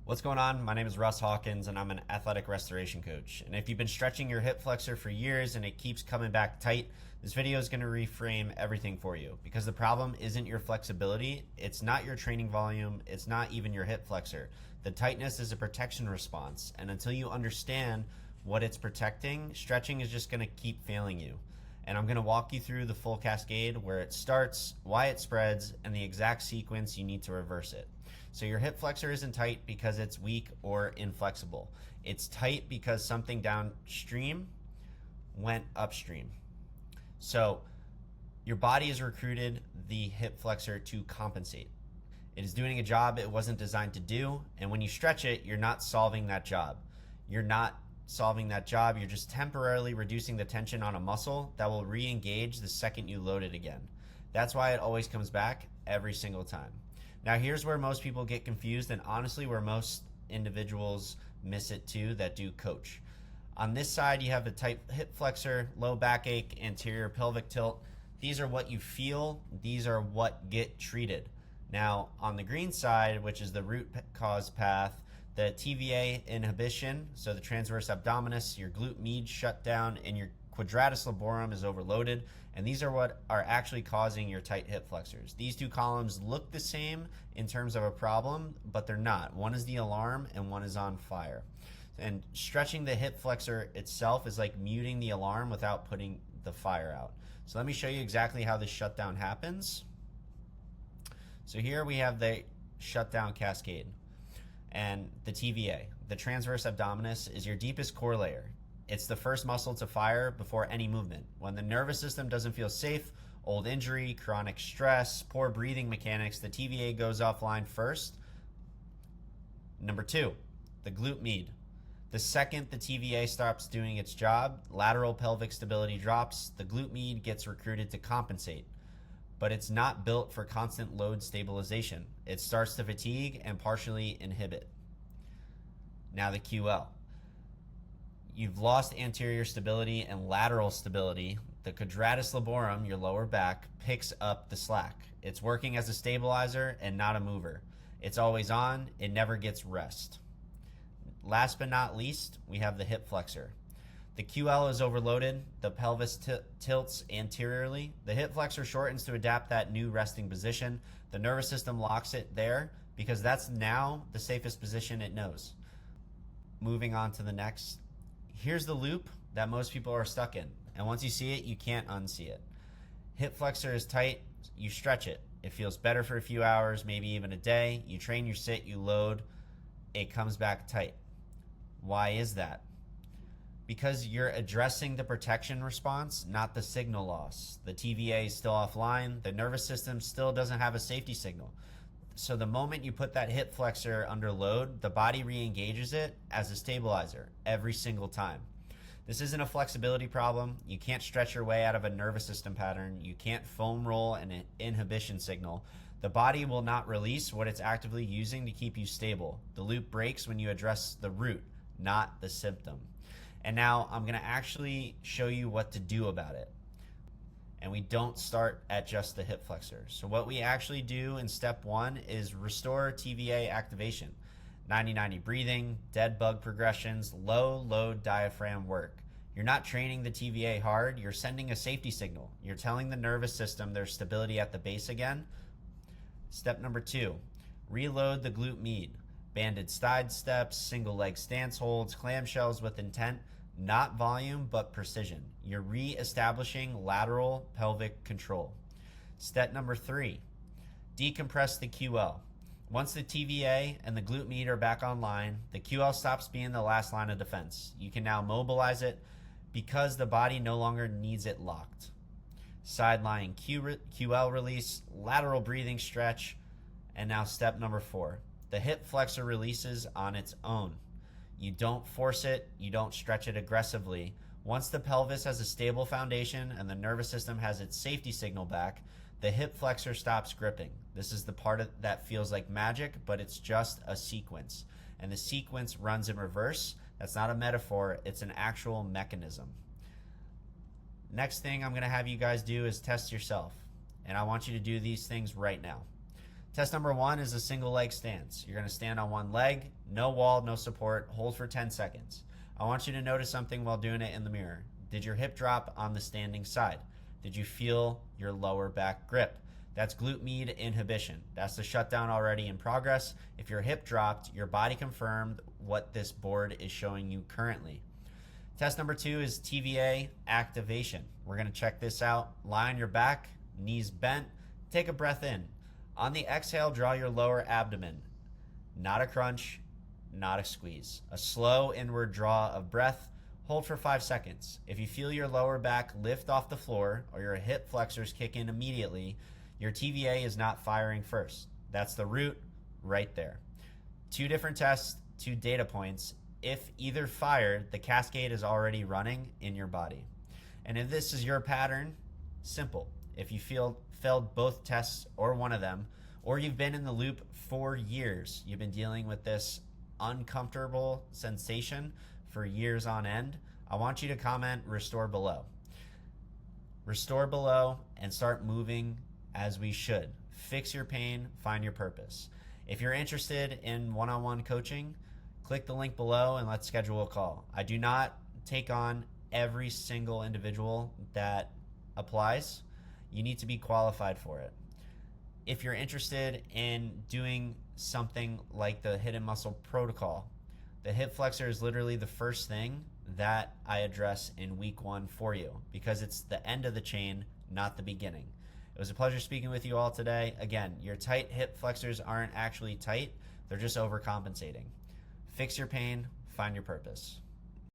What's going on? My name is Russ Hawkins and I'm an athletic restoration coach. And if you've been stretching your hip flexor for years and it keeps coming back tight, this video is going to reframe everything for you because the problem isn't your flexibility, it's not your training volume, it's not even your hip flexor. The tightness is a protection response, and until you understand what it's protecting, stretching is just going to keep failing you. And I'm going to walk you through the full cascade, where it starts, why it spreads, and the exact sequence you need to reverse it. So your hip flexor isn't tight because it's weak or inflexible. It's tight because something downstream went upstream. So your body has recruited the hip flexor to compensate. It is doing a job it wasn't designed to do, and when you stretch it, you're not solving that job. You're just temporarily reducing the tension on a muscle that will re-engage the second you load it again. That's why it always comes back every single time. Now here's where most people get confused, and honestly where most individuals miss it too that do coach. On this side you have the tight hip flexor, low backache, anterior pelvic tilt. These are what you feel, these are what get treated. Now on the green side, which is the root cause path, the TVA inhibition, so the transverse abdominis, your glute med shutdown, and your quadratus laborum is overloaded, and these are what are actually causing your tight hip flexors. These two columns look the same in terms of a problem, but they're not. One is the alarm and one is on fire. And stretching the hip flexor itself is like muting the alarm without putting the fire out. So let me show you exactly how this shutdown happens. So here we have the shutdown cascade. And the TVA, the transverse abdominis, is your deepest core layer. It's the first muscle to fire before any movement. When the nervous system doesn't feel safe, old injury, chronic stress, poor breathing mechanics, the TVA goes offline first. Number two, the glute med. The second the TVA stops doing its job, lateral pelvic stability drops, the glute med gets recruited to compensate. But it's not built for constant load stabilization. It starts to fatigue and partially inhibit. Now the QL. You've lost anterior stability and lateral stability. The quadratus laborum, your lower back, picks up the slack. It's working as a stabilizer and not a mover. It's always on, it never gets rest. Last but not least, we have the hip flexor. The QL is overloaded, the pelvis tilts anteriorly, the hip flexor shortens to adapt that new resting position, the nervous system locks it there because that's now the safest position it knows. Moving on to the next, here's the loop that most people are stuck in, and once you see it, you can't unsee it. Hip flexor is tight, you stretch it. It feels better for a few hours, maybe even a day. You train your sit, you load, it comes back tight. Why is that? Because you're addressing the protection response, not the signal loss. The TVA is still offline. The nervous system still doesn't have a safety signal. So the moment you put that hip flexor under load, the body re-engages it as a stabilizer every single time. This isn't a flexibility problem. You can't stretch your way out of a nervous system pattern. You can't foam roll an inhibition signal. The body will not release what it's actively using to keep you stable. The loop breaks when you address the root, not the symptom. And now I'm going to actually show you what to do about it. And we don't start at just the hip flexor. So what we actually do in step one is restore TVA activation. 90-90 breathing, dead bug progressions, low load diaphragm work. You're not training the TVA hard, you're sending a safety signal. You're telling the nervous system there's stability at the base again. Step number two, reload the glute med. Banded side steps, single leg stance holds, clamshells with intent, not volume but precision. You're re-establishing lateral pelvic control. Step number three, decompress the QL. Once the TVA and the glute med are back online, the QL stops being the last line of defense. You can now mobilize it because the body no longer needs it locked. Side lying QL release, lateral breathing stretch, and now step number four. The hip flexor releases on its own. You don't force it, you don't stretch it aggressively. Once the pelvis has a stable foundation and the nervous system has its safety signal back, the hip flexor stops gripping. This is the part that feels like magic, but it's just a sequence. And the sequence runs in reverse. That's not a metaphor, it's an actual mechanism. Next thing I'm going to have you guys do is test yourself. And I want you to do these things right now. Test number 1 is a single leg stance. You're going to stand on one leg, no wall, no support, hold for 10 seconds. I want you to notice something while doing it in the mirror. Did your hip drop on the standing side? Did you feel your lower back grip? That's glute med inhibition. That's the shutdown already in progress. If your hip dropped, your body confirmed what this board is showing you currently. Test number 2 is TVA activation. We're going to check this out. Lie on your back, knees bent, take a breath in. On the exhale, draw your lower abdomen. Not a crunch, not a squeeze. A slow inward draw of breath. Hold for 5 seconds. If you feel your lower back lift off the floor or your hip flexors kick in immediately, your TVA is not firing first. That's the root right there. 2 different tests, 2 data points. If either fired, the cascade is already running in your body. And if this is your pattern, simple. If you failed both tests or one of them, or you've been in the loop for years, you've been dealing with this uncomfortable sensation for years on end, I want you to comment restore below. Restore below and start moving as we should. Fix your pain, find your purpose. If you're interested in one-on-one coaching, click the link below and let's schedule a call. I do not take on every single individual that applies. You need to be qualified for it. If you're interested in doing something like the hidden muscle protocol, the hip flexor is literally the first thing that I address in week 1 for you because it's the end of the chain, not the beginning. It was a pleasure speaking with you all today. Again, your tight hip flexors aren't actually tight. They're just overcompensating. Fix your pain, find your purpose.